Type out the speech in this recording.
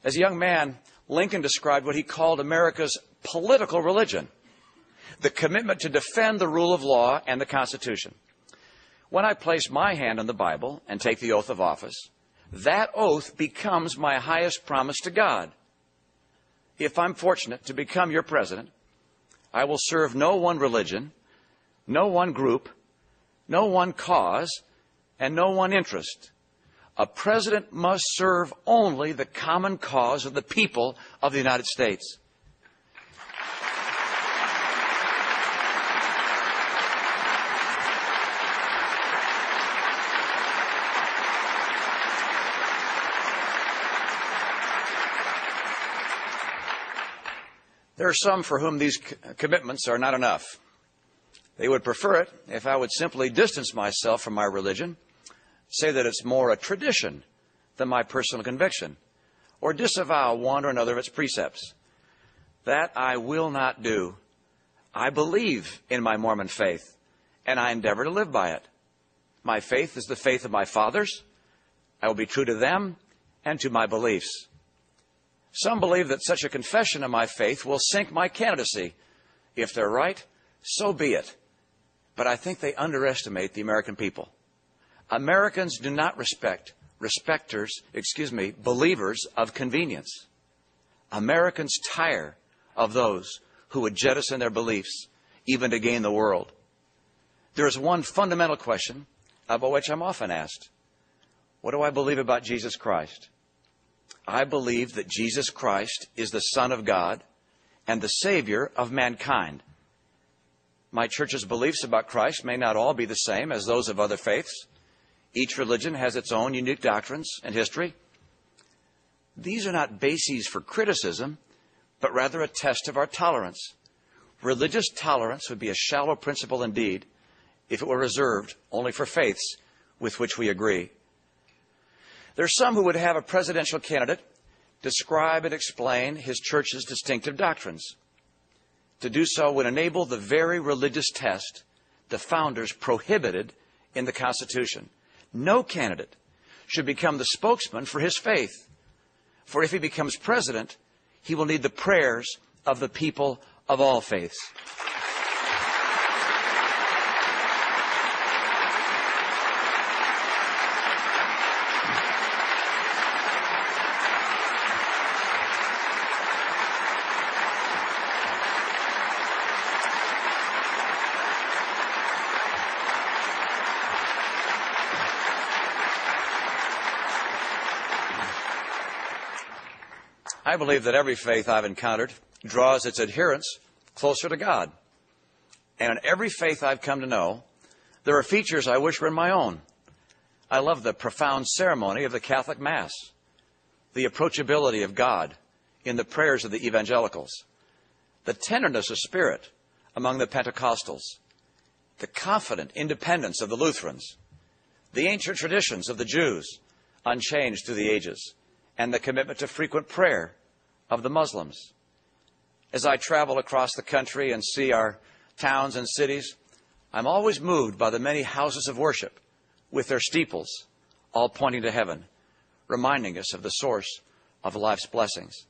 As a young man, Lincoln described what he called America's political religion, the commitment to defend the rule of law and the Constitution. When I place my hand on the Bible and take the oath of office, that oath becomes my highest promise to God. If I'm fortunate to become your president, I will serve no one religion, no one group, no one cause, and no one interest. A president must serve only the common cause of the people of the United States. There are some for whom these commitments are not enough. They would prefer it if I would simply distance myself from my religion, say that it's more a tradition than my personal conviction, or disavow one or another of its precepts. That I will not do. I believe in my Mormon faith, and I endeavor to live by it. My faith is the faith of my fathers. I will be true to them and to my beliefs. Some believe that such a confession of my faith will sink my candidacy. If they're right, so be it. But I think they underestimate the American people. Americans do not respect believers of convenience. Americans tire of those who would jettison their beliefs even to gain the world. There is one fundamental question about which I'm often asked. What do I believe about Jesus Christ? I believe that Jesus Christ is the Son of God and the Savior of mankind. My church's beliefs about Christ may not all be the same as those of other faiths. Each religion has its own unique doctrines and history. These are not bases for criticism, but rather a test of our tolerance. Religious tolerance would be a shallow principle indeed if it were reserved only for faiths with which we agree. There are some who would have a presidential candidate describe and explain his church's distinctive doctrines. To do so would enable the very religious test the founders prohibited in the Constitution. No candidate should become the spokesman for his faith, for if he becomes president, he will need the prayers of the people of all faiths. I believe that every faith I've encountered draws its adherents closer to God. And in every faith I've come to know, there are features I wish were in my own. I love the profound ceremony of the Catholic Mass, the approachability of God in the prayers of the evangelicals, the tenderness of spirit among the Pentecostals, the confident independence of the Lutherans, the ancient traditions of the Jews, unchanged through the ages, and the commitment to frequent prayer of the Muslims. As I travel across the country and see our towns and cities, I'm always moved by the many houses of worship with their steeples all pointing to heaven, reminding us of the source of life's blessings.